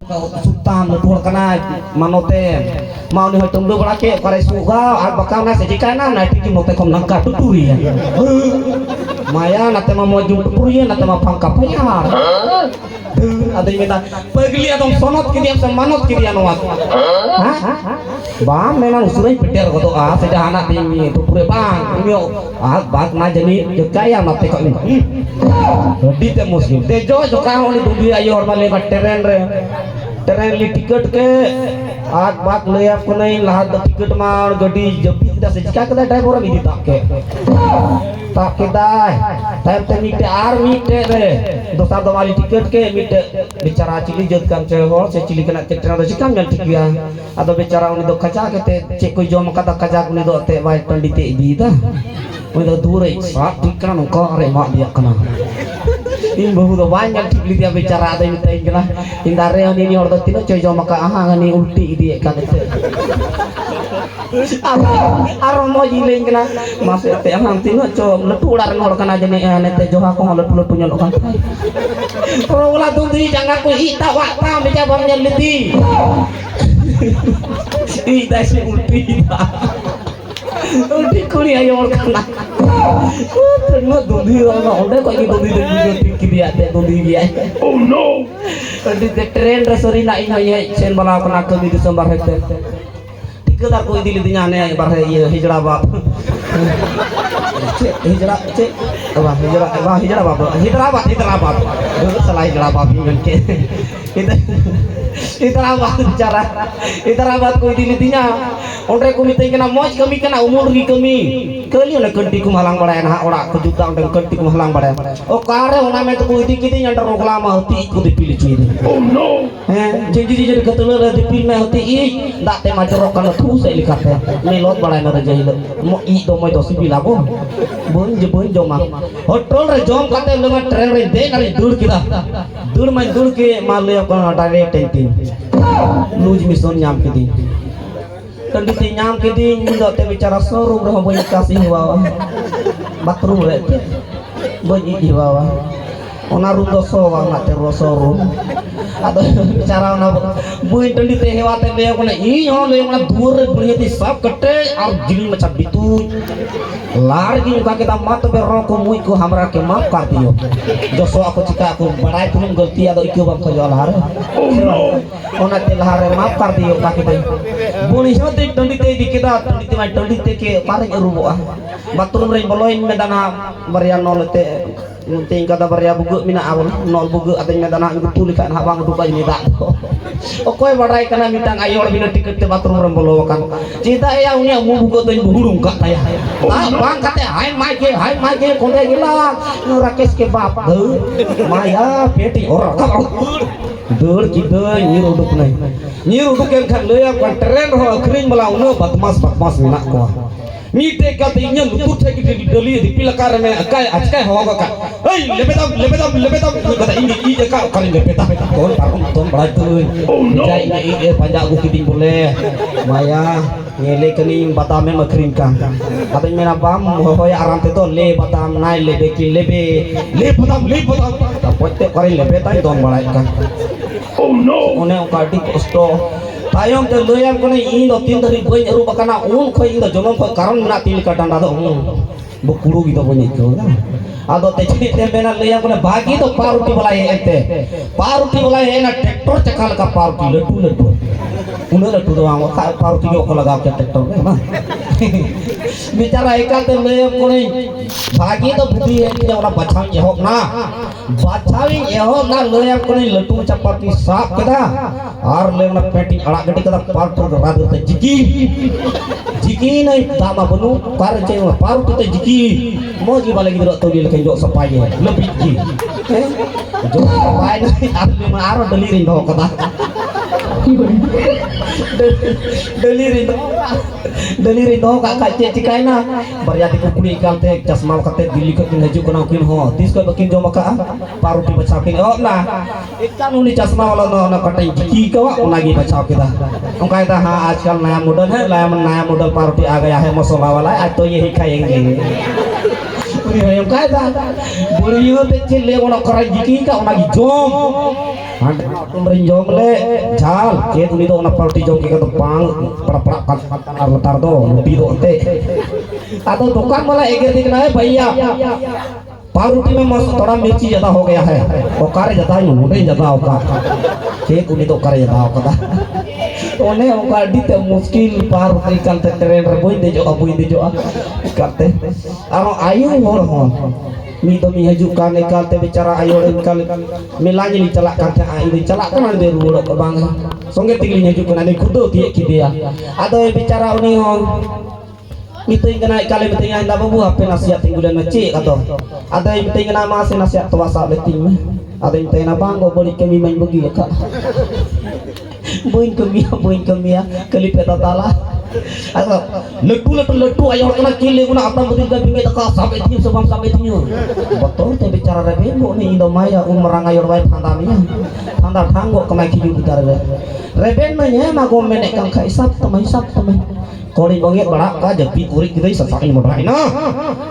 sultan luar kena manoten mau nih tunggu berake kare suga bakal nasi jika na itu mau tekom nangka tuturi ya maya nate mau jum tuturi nate mau pangkap ya ada yang minta pergi atau sonot kiri atau manot kiri anu aku bang memang usurai petir kau sederhana tinggi tuturi bang ini bang na jadi kaya nate kok ini di temusin tejo kau ini dubi ayo hormat lewat teren train ली ticket के आग बात ले आपको नहीं लाहत ticket मार गड्डी जब भी इधर से क्या करता ड्राइवर अभी दी ताके दाय टाइम ते मीटे आर मीटे रे दोस्तार दवाली टिकट के मीटे बेचारा चिली जद काम चे हो से चिली कना ते ट्रेन दो चिकम जल टिकिया आदो बेचारा उनी दो खचा के ते चे कोई जोम कता खचा उनी दो ते वाई टंडी ते दी दा उनी दो दूर है साथ टिकना नो को अरे मा दिया कना ini bahu banyak dibeli dia bicara ada yang minta kena hindari ini orang tino coy maka aha ini ulti dia kan itu arom mau jiling kena masih teh aha tino coy letu ular ngor kena jadi ane teh joha ko letu punya lokan kalau ulah tuh jangan aku ita wakta meja bangnya leti ita si ulti ulti kuliah yang orang kena terima dundi orang udah kok gitu dundi dia dia oh no di train resori na ina ye sen bala kena kami di sembar hekte tikadar koi dili dinya ne bar ye hijra bab hijra bab salah hijra bab ngan ke itarabat koi dili dinya ondre ko mitay kena moj kami kena umur gi kami kali na kanti ko malang badai na ora ko juta ondre kanti ko malang badai o kare ona me to ko idi kiti nyandar rokla ma hoti ko dipilih cuy oh no jadi katula la dipilih me hoti i dak te majrok kan thu se likate melot badai na jahil mo i do moi do sibila ko bon joma hotel re jom kate lengan train re de nari dur kita dur mai dur ke malaya ko direct tentin luj mission nyam kiti Kenditi nyam kiti muda te bicara sorum roh banyak kasih bawa bathroom re banyak di bawah ona rundo sowa ngate sorum atau bicara ona buin kenditi hewa te le kone i ho le ona dur buri ti sab kete ar jili macam bitu lar gi ka kita mat be ro ko mui ko हमरा के माफ कर दियो जो सो aku cika aku badai तुम गलती ado ikyo bang ko lar ona te lar माफ कर दियो ka kita buni hote kenditi di kita kenditi mai kenditi ke paring rubo bathroom re boloin medana barya nol te ting kata barya bugu mina awal nol bugu ateng medana betul kan habang duka ini dak okoy badai kana mitang ayo bina tiket te bathroom re bolo kan cita ya unya mu bugu to burung ka taya bang kate hai mai ke konde gila rakes ke bap maya peti ora dur kita nyiruduk nai nyiruduk yang kan leyak kan tren ho kering melauna batmas minak ko mite katinya lutut saya kita dideli di pilakar me akai akai hawa ka hei lebetam kata ini ije ka kali lebetam ton baratul jai ini panjang aku kiting boleh maya ngele kening batame makring ka katanya mena bam hoya aram te to le batam nai lebe ki le batam tapote kari lebetai ton balai ka oh no one ukati kosto tayong te loyam kone indo tin dari boy ru bakana un khoi indo jonom ko karon na til katan ado bukuru gitu punya itu ado te te bena loyam kone bagi to paruti bolai ente paruti bolai ena tractor cakal ka paruti letu udah letu doang paruti yo ko laga ke tractor na bicara ikan te loyam kone bagi to budi ente ora bachang ehok na bachawing ehok na loyam kone letu capati sap kita ar leuna peti ala gede kata partur radu te jiki nai tama benu par ceng paru te jiki moji balagi dro to dia kenjo sapaye lebih ji jo sapaye nai ar lima aro delirin do kata delirin do kakak cek cikaina baryati kupuni kalte jasma kate dili ke haju kono kin ho tis ko bakin jo maka paru ti bacakin oh nah ikan uni jasma wala no kate jiki ko lagi bacau kita ongkai ta ha आजकल नया model party आ गया है मसाला वाला आज तो यही खाएंगे ongkai ta buri yo te chile ona kara jiki ka ona gi jom Hande tumring jom le jal ke tuni do na party jom ke to pang pra kan tar do luti do ante atau दुकान वाला एगे दिखना है भैया पाव रोटी में मस्त थोड़ा मिर्ची ज्यादा हो गया है वो कारे ज्यादा ही नहीं ज्यादा होगा के तuni do कारे ज्यादा होगा ओने ओका दीते मुश्किल पार रोटी कालते ट्रेन रे बोई दे जो करते अब आयु होर हो मी तो मी हजू का निकालते बेचारा आयो निकाल मिलानी ली चला करते आई चला kan दे रुड़ को बांग संगे तिगली हजू कना नि खुद तिए की दिया आदो बेचारा उनी हो मितई कना काले मितई anda babu ape nasihat tinggulan mece kato ada mitai kena mas nasihat tuasa beting ada mitai na bang go balik kami main bagi ya kak boin kami ya kali peta tala atau letu ayo kena kile guna apa betul gak pinggir tak sampai tinggi sebam sampai tinggi betul tapi bicara rebe mo ni indomaya umrang ayo wai tanda tanggo kemai kiju kita rebe nanya mago menek kang kaisap teman kori banget barak ka japi kurik kita sasakin modal na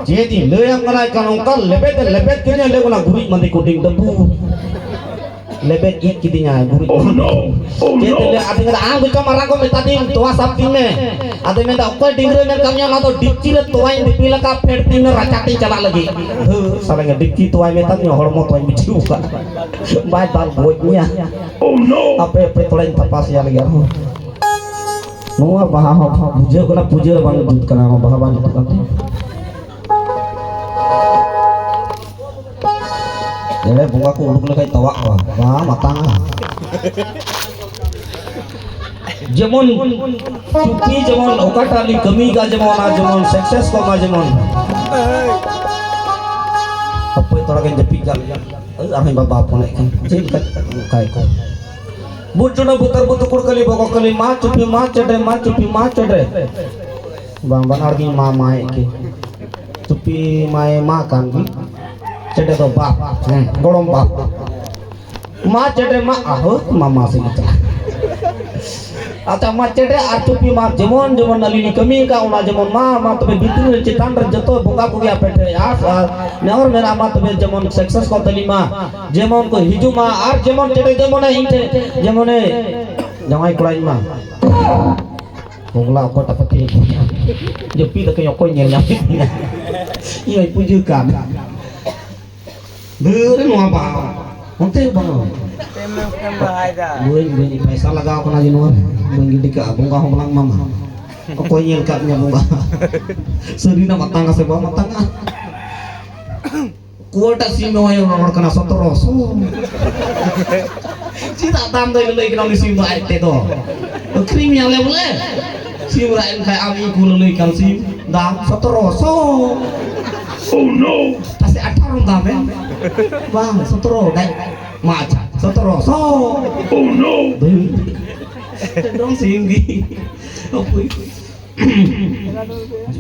jadi le yang ngalai kan ongkal lebet kenya le guna gurik mandi kuning debu lebet it kidinya gurik jadi le ade ngada ang buka marang ko metating tua sapting me ade menda okol dingre men kamnya na to dikci le tuai dipila ka perting me racati cala lagi sareng dikci tuai metatnya hormo tuai micu ka bai tar boitnya apa tolain tapas ya lagi Nuwa bahawa puja bang dut kana bahawa bang dut kana. Jadi bunga ku uluk lekai tawa wah matang. Jemon cuti jemon okatali kami ka jemon sukses ko ma jemon. Apa itu orang yang jepi kan? Apa yang bapak pun kan? Jadi kai ko. Bujuna butar butukur kali bokok kali ma cedre bang argi ma mai ke cupi mai makan ki cedre to bap golom bap ma cedre ma aho mama sih kita atau ma cedre cupi ma jemon alini kami ka una jemon ma tobe bitu citan rejeto bunga pugi apete ya neor mera ma tobe jemon sukses ko telima jemon ko hijuma ar jemon cedre jemon inte jemon jangan kulain ma bungla ko tapati jepi tak kayo ko nyanya iya pujukan dere mo apa onte bang Buing paisa lagaw ko na jinuan buing gidi ka bunga ko lang mama ako nyel ka nya bunga seri na matanga sa ba matanga kuota simo ayo nomor kana sotoroso cita tam dai lei kana simo ate to krim yang level sim rain kai ami ku lei kan sim dam sotoroso oh no pasti atarong dame bang sotoro dai maca sotoroso oh no dong singgi apa itu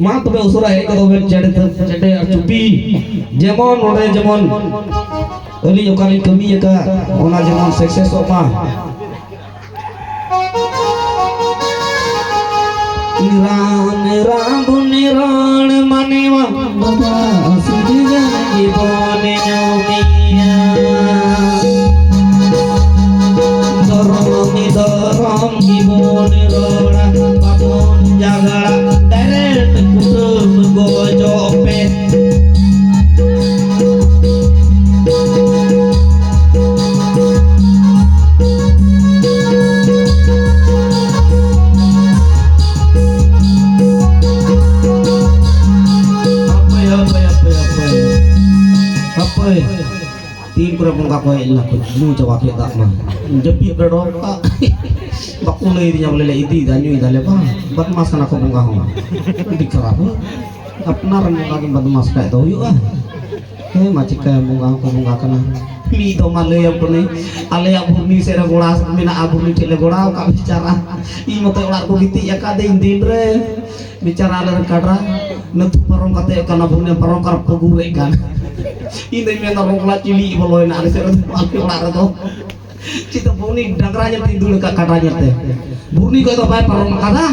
ma tobe usura he ko cede cupi jemon ore jemon ali yokali kami ya ka ona jemon sukses apa niran buniran manewa baba sudiga gibone nyumiya dorong gibone rora babon jaga deret kusum gojope tim pura pun kakoi lah ko lu jawab ya tak mah jepi berdoa bakulai dia boleh idi dan nyu idale ba bat masan aku bunga ho dikerap apnar lagi bat mas kayak tahu yuk macik kayak bunga kana mi to male yang pun ale yang bumi sera gola mina abumi tele gola ka bicara i mote ular ko biti ya kade indre bicara ler kadra netu parong kate kana bumi parong karap pegure kan ini mena rongla cili boloy na ale sera aku ular to cita buni dangranya tidur ka kadanya teh buni ko to bay parong kada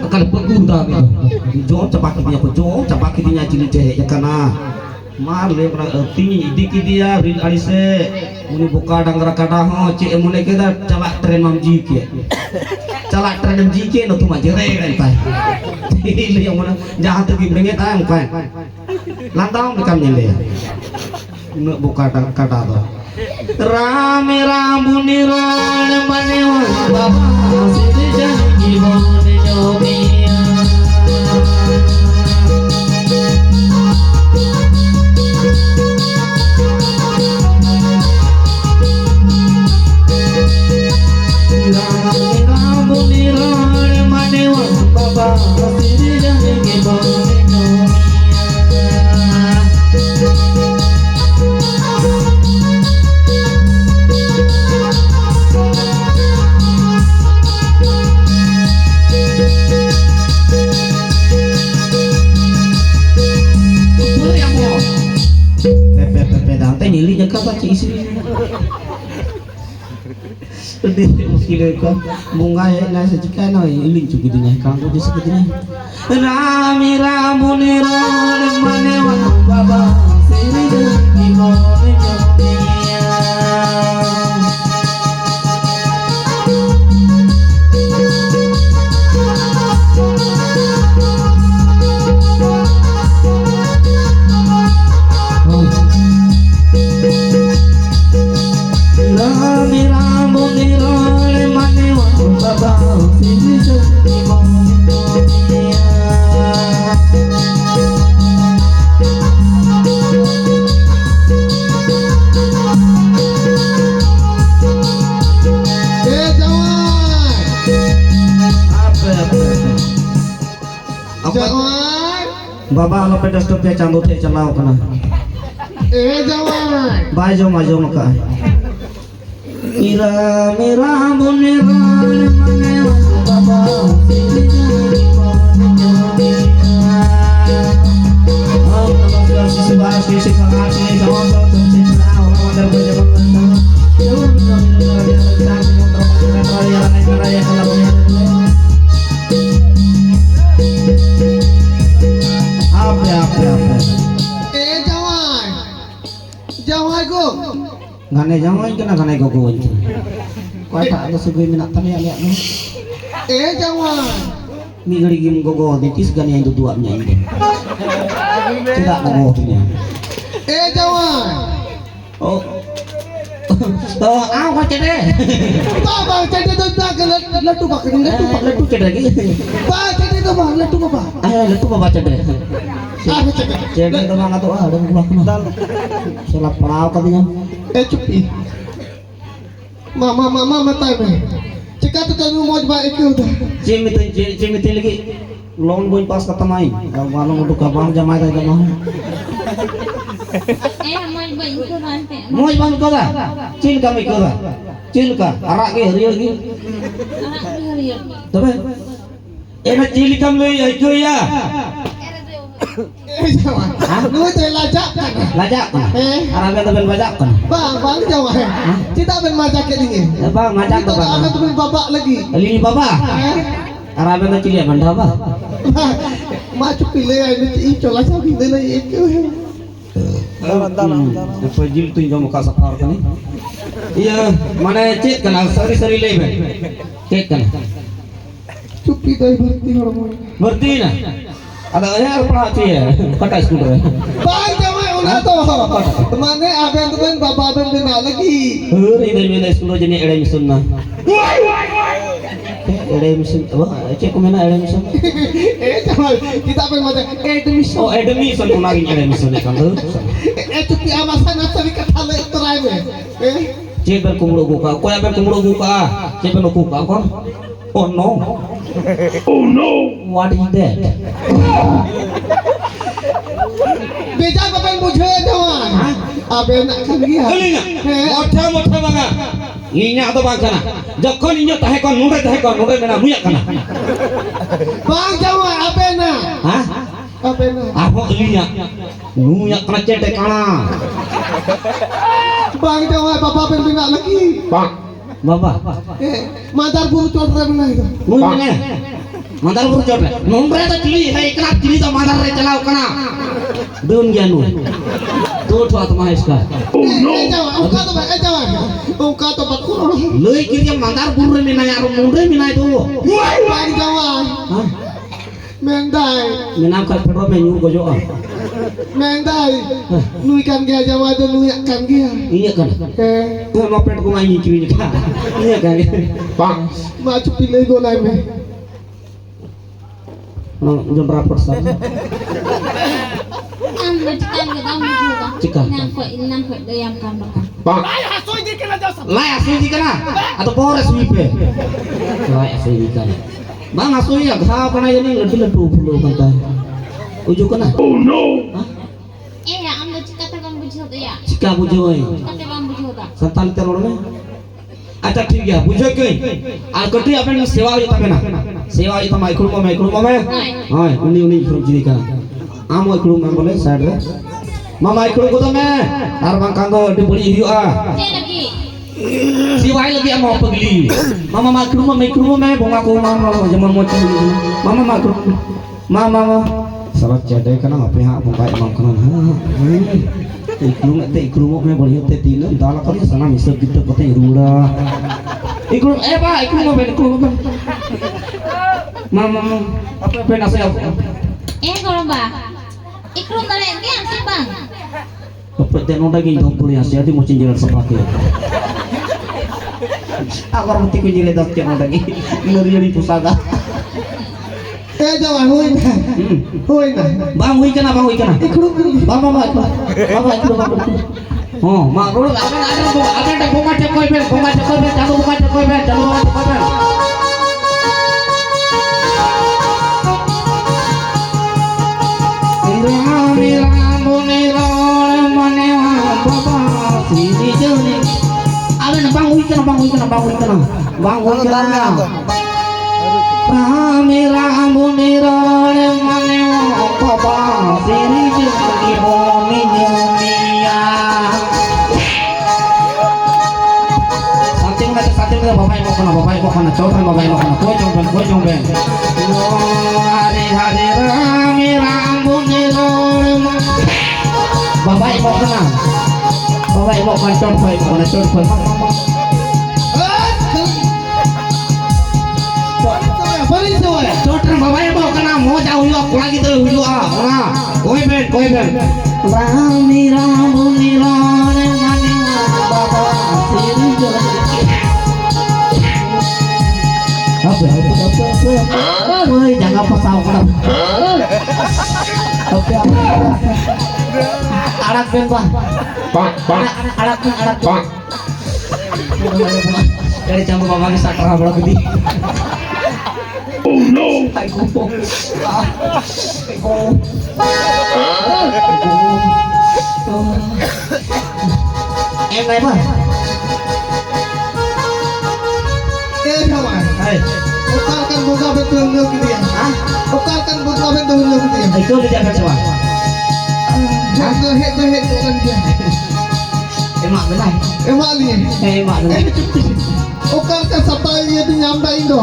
akan pegur ta jo capak dia ko jo capak dia cili teh ya kana Mar le pra tinggi dikit dia rin alise muni buka dangara kada ho cek mune kita calak tren mamji ke calak tren mamji ke no tu majere kan pai ile yang mana jahat tu bringet ang pai lantang bekam nyele no buka dang kada to rame rambuni ron mane baba sidi jani jibon jobia Nyili jangka baca isi mesti ka bunga ya na sejika na iling cukup dunia kang ko disa kadina rami ramune ron mane wan baba siri di mone nyonia Baba lo pedas tu pe candu te chalau kana jawan bai jo ma jo maka ira mera bune ran mane baba ngane jawan kena ngane gogo wenci kau tak ada sugoi minat tani aliak ni jawan mi gari gim gogo ditis gani yang dua nya ini tidak gogo punya jawan oh oh kau cede baba cede tu tak latu pak latu cede lagi baba cede tu bang latu baba latu baba cede cede tu mana tu ada buah kena selap pelau katanya cupi mama matai me cekak tu kan mau coba ikut cimit lagi long boy pas kata main kalau untuk kabang jamai tadi mah mau bang kau dah cil kami kau dah cil ka arak ke hari lagi tapi enak cil kami ayo ya jawan lu tu lajak kan arah kata ben bajak kan bang jawan kita ben majak ke dingin bang majak tu bang akan tu ben babak lagi lili baba arah kata cil ya benda apa maju pilih ini cola sabi dulu itu apa jil tu yang muka sakar kan iya mana cik kan sari lebe cik kan cupi dah berarti na ada ya perhati ya kata sekolah bang jaman ulah tu mana abang tu ben baba ben bina lagi ini sekolah jenis ada misun na ada misun cik kau mana ada misun jaman kita ben macam admission oh admission kau lagi ada misun kan tu cupi amasan apa ni kata le terai me cik berkumur buka kau yang berkumur buka cik berkumur buka oh no what is that beja apa yang bujhe jawan abe nak lagi mocha banga inya atau bang kana jokon inya tahe kon nude mena nuyak kana bang jawan abe na abe na apa inya nuyak kana cete kana bang jawan bapa ben bina lagi bang baba madar buru chodre bina itu mana mandar buru chodre nombre ta chili hai kana chili ta mandar re chalao kana Dun janu. Tuh tuh mah iska. Ungka to bakku. Leuy kieu yang manggar burung minaya mundur minaya tuh. Bang Jawa. Hah? Mendai. Minam ka pedro menyu gojo ah. Mendai. Nu ikan dia Jawa tuh nu ikan dia. Iya kan. Tuh mau pet ku ngai cuy kan. Iya kan. Pak. Maju pilih golai me. Jam berapa sana? Cika. Nampak dayam kan makan. Pak. Lai asui di kana atau pores wipe. Lai asui di kana. Bang asui ya gha kana jadi ledu kan ta. Uju kana. Oh no. Ya, anda cika terbang bujuk ya. Cika bujoy. Cika terbang bujuk tak. Santan teror में अच्छा ठीक है बुझे के आ कटी अपन सेवा होता है ना सेवा होता माइक्रो में हां उन्हीं फ्रॉम जी का आ माइक्रो में बोले साइड रे मा माइक्रो को तो मैं तार bang kanggo di beli hiu ah Lagi. siwai lagi mau pegli mama maikro में bunga ko mama zaman mo cing mama maikro mama salat jade kana ape ha bunga emang kana ikru mo me बढ़िया ते तीन दाल करी सना मिसर किते पते Rura ikru pak ikru mo ben mama apa pe nase apa Kalau mbak, ikrum balik dia sih bang. apa te noda gi dong punya sia di mo cinjil sepake aku orang tiku jile dak te noda gi ngeri pusaka Jawa hui na. bang hui kana Ikru. bang ikru oh mak dulu ada bunga cekoy ben jangan bunga cekoy ben bang hui kana Ramira munirone manewa papa siri jeki homi nyumia sating ka bapak ibu kana coba bapak ibu kana kue jomben hari ramira munirone bapak ibu kana coba Coba bapak ibu kena mau jauh yuk lagi tuh nah koi ben rami rambunilone mani bapak siri apa woi jangan pasau kan arak ben pak arak dari campur bapak bisa kerah bola gede. Oh no! Em này mà. Jawa. Ukalkan buka betul gitu ya. Ukalkan buka betul gitu ya. Itu dijaga coba. Het kan dia. Emak benar. Emak ni. Emak benar. Ukalkan sampai dia tu nyampe Indo.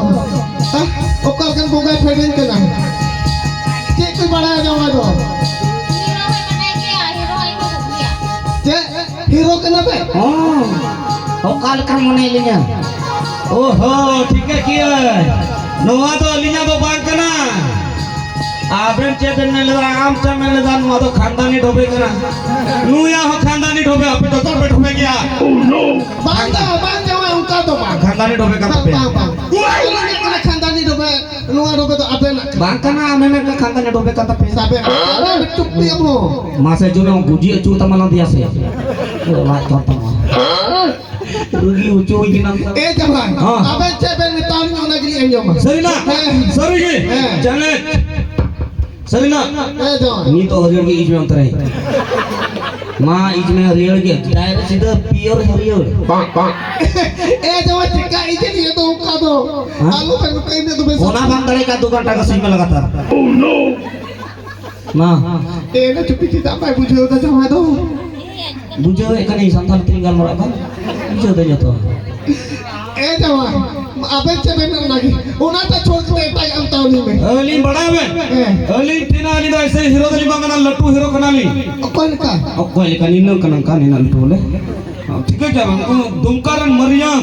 Ukalkan buka feden kena. Cik tu bada Jawa tu. Cik, hero kenapa? Ukalkan mana ilinya? Oh, ठीक है किया नोआ तो अलीना तो बांग करना आब्रेन चेपन में लगा आम चा में लगा नोआ तो खानदानी ढोबे करना नूया हो खानदानी ढोबे अपने तो तोड़ पे ढोबे क्या oh no बांग जावा उनका तो बांग खानदानी ढोबे का पे बांग खानदानी ढोबे नोआ ढोबे तो अपने बांग करना हमें में खानदानी ढोबे का पे साबे अरे टुप्पी अब मासे जो में गुजी अचू तमला दिया से ला चोटा रुगी उचू ini nang jangan apa ceben tahun yang negeri enjom Sarina Sarigi jangan Sarina jangan ini तो हरियर के इज में अंतर है मां इज में हरियर के डायरेक्ट सीधा प्योर हरियर jangan चिका इजे नहीं तो उनका तो आलू पे कहीं में तो बेस होना बंद करे का 2 घंटा का सही में लगातार oh no ना ना चुप्पी चुप्पी apa बुझो तो jangan तो बुझो एक नहीं संतान tinggal mereka bujo dah jatuh jangan Abang cewek lagi. Una tak छोड़ के टाइम am tahu ni में. अली बड़ा है अली टीना अली तो ऐसे हीरो अली बांगना लट्टू hero Kanali Kau ni kan? अब कोई लेकिन इन कनन का नहीं लट्टू बोले ठीक है क्या दुमकारन मरियम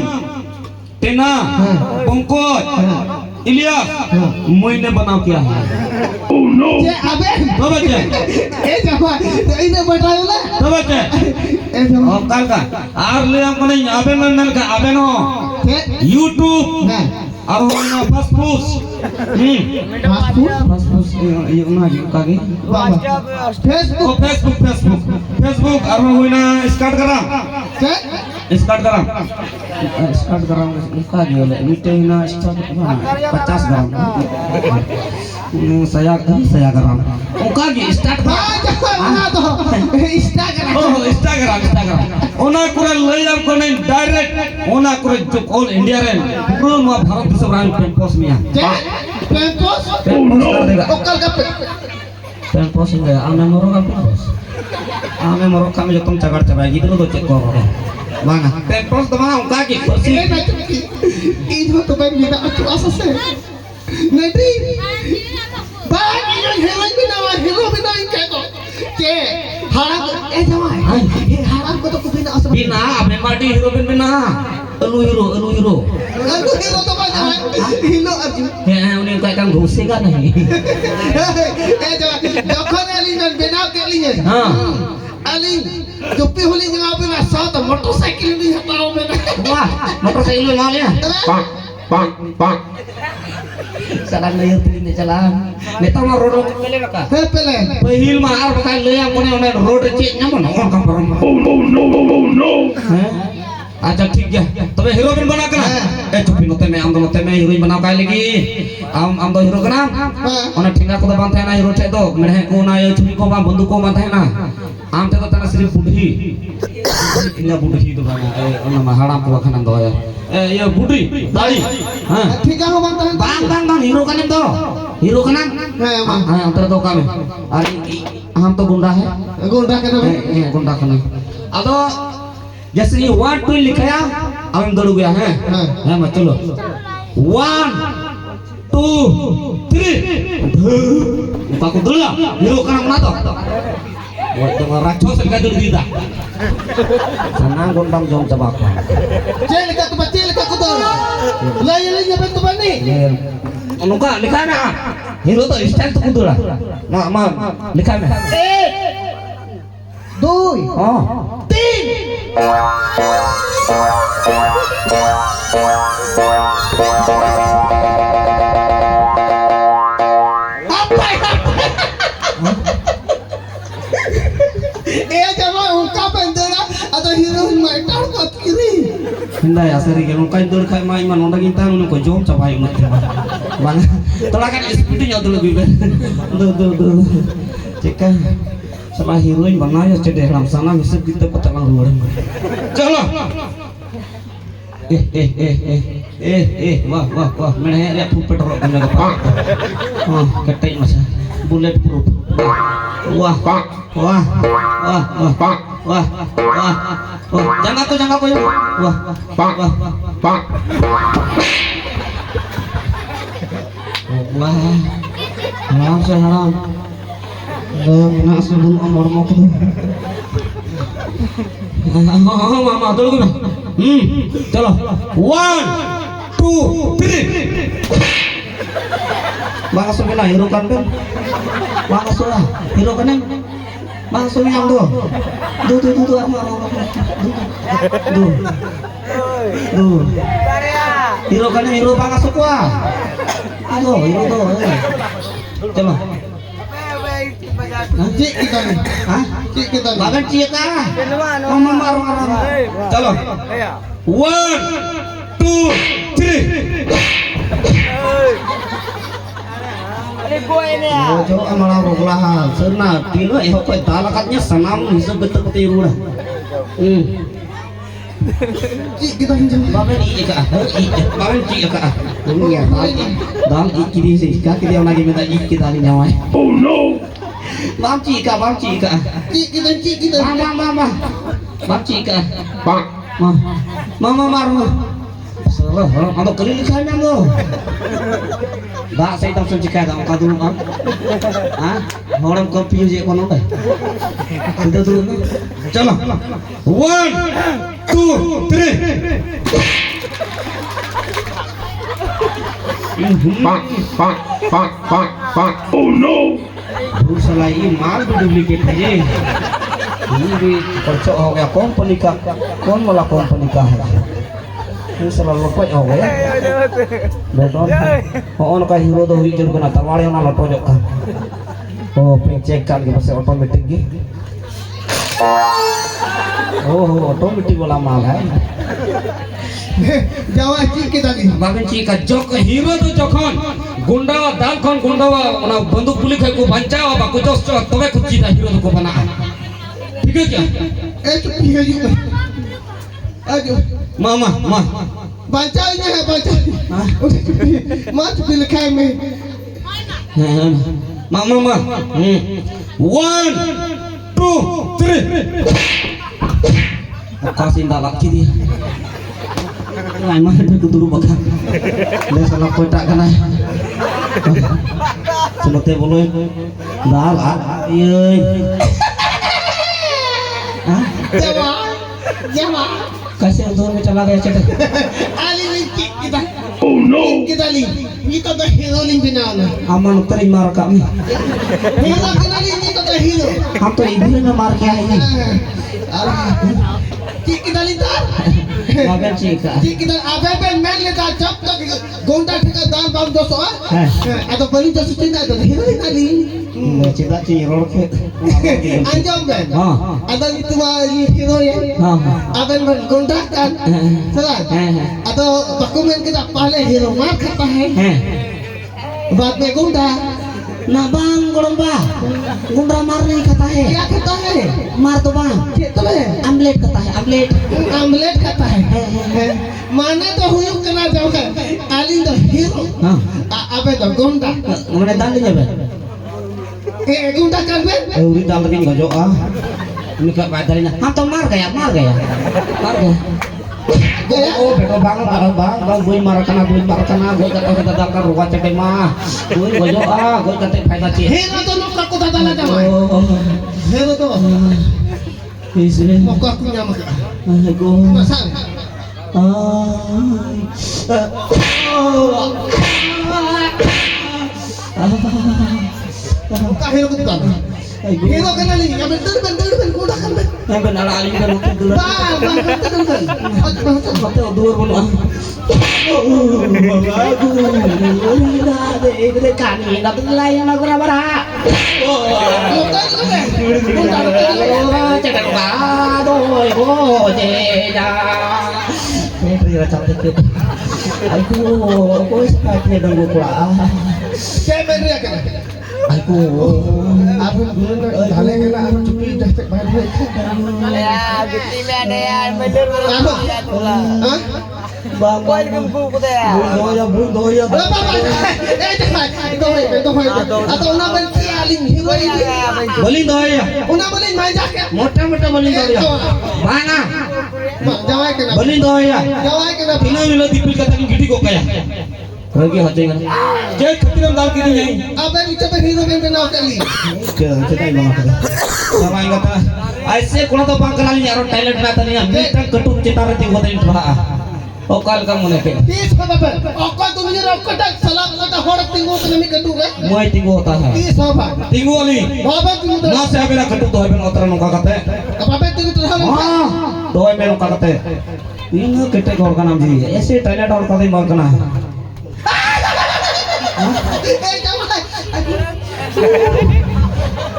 टीना पंकज इलियास मोइने बनाओ क्या है Je abang. तो बच्चे Jawab. Ini beritahu lah. तो बच्चे Jawab. अब काल का आर ले हमको नहीं आबे नन का आबे नो यूट्यूब Nah. अब हम फर्स्ट फूस Masuk. फर्स्ट फूस ये ना कागे Bawah. Facebook. ओ फेसबुक और हम होइना स्टार्ट करा Cek. स्टार्ट करा का गेले मीटे ना स्टार्ट 50 ग्राम saya ग्राम ओ का गे स्टार्ट Mana tu? Instagram. ओ इंस्टाग्राम ओना करे लई हम को नहीं डायरेक्ट ओना करे जो ऑल इंडिया रे पूरा मा भारत देश रान पेंपोस मिया Cek. Pempos. पेंपोस कर देगा Okal kape. पेंपोस इंगे आमे मरो का पेंपोस आमे मरो का में जो तुम चगड़ चबाई gitu तो चेक करो mana पेंपोस तो वहां का के kursi Ini macam ni. Ini tu baik ni tak aku asas ni. Nanti. Baik ini heroin bina, hero bina ini kaya tu. Cek. Harap. Jawab. Harap kau tu bina asal. bina abe mati hero bina elu hero Lalu hero tu banyak. Hero arju. ya unih kayak kan gosek kan nih Jawab. Jokhan Ali dan bina ke Ali ni. ha Ali. Jupi huli jangan bina sah tu motorcycle ni tahu bina. wah motorcycle lu mal ya pak salah layar ini jalan neta mah road pele raka Pele. pahil mah ar pakai layar kone road cek nyaman orang kampung अच्छा ठीक है तबे hero बिन बना कना ए चुप्पी नते में heroine बनाओ काय लगी आम दो हीरो कना ओना ठिंगा को बांध थाना हीरो छे तो मेरे को ना ये चुप्पी को बा बंदूक को बांध थाना आम ते तो तना सिर्फ बुढ़ी ठिंगा बुढ़ी तो बना ए ओना महाड़ा को खाना दो ए ये बुढ़ी दाढ़ी हां ठीक है हम bantahan. bang हीरो कने तो हीरो कना हां अंतर तो काम अरे हम तो गुंडा है Gunda kena. गुंडा कना अदो जैसे ये 1 2 लिखाया अब हम दौड़ गया है हैं मत चलो 1 2 3 मुका को दौड़ा हीरो का नाम ना तो वो तो राक्षस का दौड़ दिया sana gondang jom coba aku Cek lekat tu bacil lekat ku tu. Lain apa tu bani? अनुका लिखा है ना हीरो तो स्टाइल तो कुदरा ना मा लिखा है 1 2 हां 3 Jawab ungkapan dia atau hero mai tar kot kiri. Hindi asari ke nungkain dulu kayak main mana orang kita nunggu kau jom capai umat mana tolak kan speednya tuh lebih tuh cekan sama heroin mana ya cedek dalam sana bisa kita pecalang luar calo wah mana ya tuh petrol kan ada pak ketek masa bullet proof wah jangan aku ya wah haram nak sebelum amor mau ke mama tolong gue chalo 1 2 3 bang asuh na hero kan bang asuh lah hero kan bang asuh yang tuh hero kan hero bang asuh kuah hero tuh coba Cik kita ni. hah Cik kita ni. bagan cik ah mama marah chalo 1 2 3 jo amala roglah serna tino eh kok talakatnya sanam bisa betul ketiru lah Cik kita ni. bagan ika bagan cik ka ini ya dal ikiri sih kaki dia lagi minta kita ni nyawa oh no bang cik ka Cik kita. mama bang cik ka mama marah Salah, ada kali lihat yang tu. Dah saya tak sencik dah, kau dulu kan? Orang kopi je kono dah. Kita dulu. Calo. 1, 2, 3. Pak. Oh no. Salah ini mal duplicate je. Ini भी खर्चा हो गया company का कौन वाला company का है ये साला लपट हो गया बेटन और का हीरो तो हुई जरूर ना तवाड़े ना लपट जो का ओ पे चेक कर के बस ऑटोमेटिक की ओहो ऑटोमेटिक वाला माल है जावा की के दादी बागन ची का जो हीरो तो जखन गुंडा दाल खन गुंडा ना बंदूक पुलिस को बचावा बा कुछ तबे कुछ चीज हीरो को बना ठीक है क्या ए चुप्पी है जी आजो मामा बचा ही है बचा मत भी लिखाए में मामा 1, 2, 3 kasih tak lagi dia lain mah itu dulu bakal dia salah kotak kan ay seperti boleh dah iya जावा कैसे अंदर में चला गया चटा आली लिंकी kita oh no kita ling kita dah hero ling binana aman terima kami hero kita ling kita dah hero हम तो इधर में मार के आए हैं kita ling tar मगर ठीक है kita abe ben men leta jab tak gonda thika dal bam doso atau bali doso tinda to hero ling ali cita ciri roll ke anjom ben ada itu hero ya abe ben gonda kan salah atau dokumen kita पहले hero मार खाता है बाद में गुंडा ना बांग गोलंबा गुंडा मार नहीं खाता है क्या खाता है मार तो बांग तो है आमलेट खाता है आमलेट खाता है माने तो हुई करना जाओगे आली तो हीरो अबे तो गुंडा मैंने डाल दिया बे गुंडा कर बे उरी डाल के गजो ini ke badannya हम तो मार गया oh betul banget bang gue marah karena gue kata kita dakar ruang cek mah gue gojo gue kata faida cie hero to no ka kota dala jama hero to isne mau aku nyama ka go masal ka hero ko ta hero kana li ya bentar kuda kan ben ala aling kan untuk dulu ba dua puluh aku dulu ढाले के ना चुप्पी जैसे बाहर है ya gitu ada yang menurut हां bang Kuan gembu ko ya. Budoya atau una ben aling hero ini Baling doya una balik main jaket मोटा baling doya mana jawai kena baling doya jawai kena tina milo dipil kata gidi kok kaya lagi hajengan je khatiram dal kini nyai abe नीचे पे hero ben बनाओ कली kita imam sama kata ऐसे कोना तो bang kenal nyaro talent na tani mitang ketuk citara ti hotel thora okal kamu ne pe तीस बाबा ओको तुम ये ओको तक सलाम कता होड़ तिंगो के नमी कटू रे moi tingu hota hai 30 बाबा tingu ali बाबा तुम तो na se abela ketuk doy ben otara nongka kate बाबा तुम तो हम doy ben nongka kate ini kete kor ka naam ji ऐसे talent और कदे मार kana ए जमाई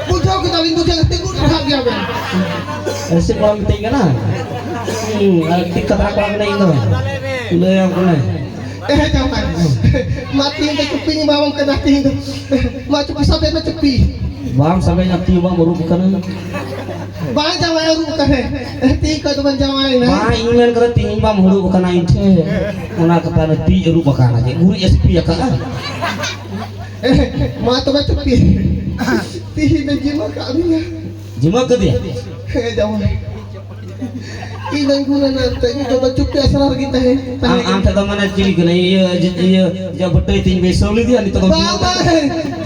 बुझो के तली बुझो तिंगो खा गया बे ऐसे कोला में tinga na दिक्कत रा कोला में नहीं तो ले yang kena eh jamaई mati ke cupi ni bawang ke dati ma cupi sampai ma cupi bang sampai nyati bang baru bukan bang jamaई ru kare ti ko to ban jamaई na bang ingin kena tingin bang hulu bukan ain ce una kata na ti ru bukan aja guru SP ya ka ma to ma cupi ti ne jima ka ni jima ke dia eh jamaई Ini guna nanti itu baju biasa lagi teh. am ta to mane chili kene je betai tin be soli dia ni to Baba,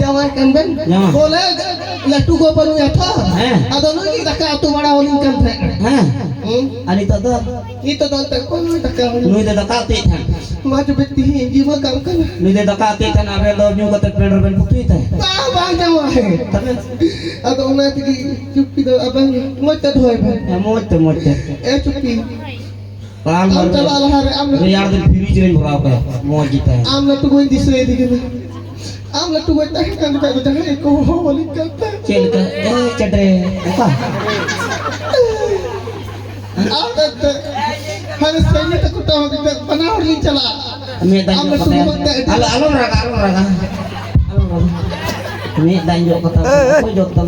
jawab kan ben. Jawab. Boleh latu go paru ya tha. Eh. Ado lagi tak atu bada olin kan teh. ha ani to to Itu don tak paru tak kau. nui de ta ti than Maju beti hinji mah kam kan. nui de ta ti than abe lo nyu ka te pen ben putui ta Baba jawab. tapi Ado una tigi cupi do abang mo ta dhoi ben. mo te Cupi. pal Am mar chala ala hare am re yaar de phiri jire bora ka mo jita hai am latu go disre digena. Am latu go teh kan ka go teh ko olin kan teh. chel ka chadre apa Adat harus kayaknya takut tahu kita pernah olin chala. me dan Am jo latu go kata teh. alon raga me dan jo kata ko jo ta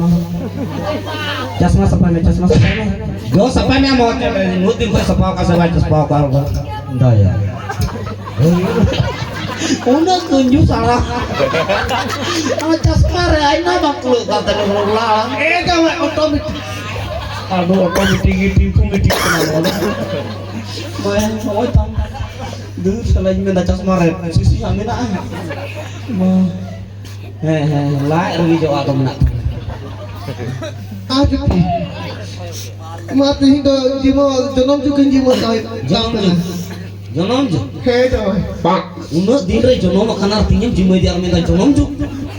chasma sapa me jo sapa me mo te nuti ko sapa ka sa sapa ka daya una kunju salah chasma re aina baklu kata ni ulang Jawab otomatis. aduh otomatis tipu medik kenal bayang mau tam dulu setelah minta chasma re sisi amina lai rugi jo aku menak Aduh. Mati hindo jimo jonom juga jimo tahu. jonom jo Hei jawab. uno din re jonom kana artinya jimo di armena jonom jo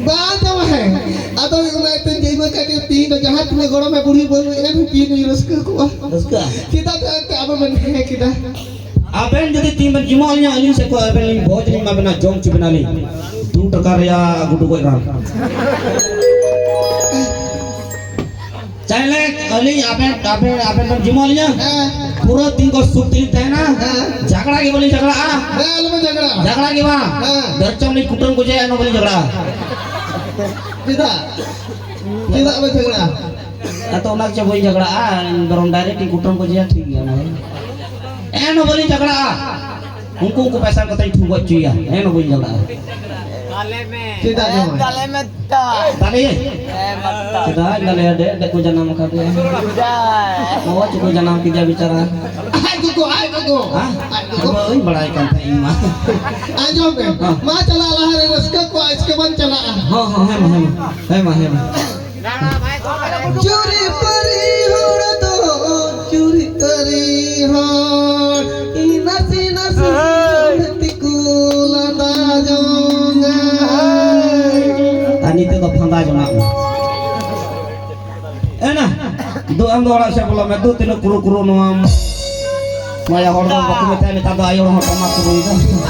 Bang jawab hai. Atau yang itu jimo kaki tindo jahat में गोड़ा में बुढ़ी बोल में N P नहीं रस को terus ka kita tu apa men है kita. aben jadi tim jimolnya ini se ko aben lim boj lim abena jom chibnali tu takar ya gudu ko ram चाहे अली आपन जिमोलिया पूरा दिन को सुख दिन थे ना झगड़ा के बोली झगड़ा Hei lu jaga. झगड़ा के बा दरचम नहीं कुटुम को जाए ना बोली झगड़ा Tidak. Tidak apa jaga. atau nak coba झगड़ा dorong डायरेक्ट कुटुम को जाए ठीक है ना ना बोली झगड़ा उनको पैसा कतई ठुक चुया ना बोली झगड़ा Tidak jawab. Tale में ता tadi मत sudah dale ada dek ko janam ka dia ता mau cukup janam kita bicara Hai gugu. ah apa ini balai kan imah Anjom kan. Ma chala lah hari ras ko इसके बाद चला. ha hema चोरी परी होड़ तो चोरी करी हो नसी नसी तिकुला दा जाऊंगा ani itu phanda jona ena do ang do orang sebelum itu tino kuru-kuru noam maya hordo baku meta ni tada ayo hordo makuru itu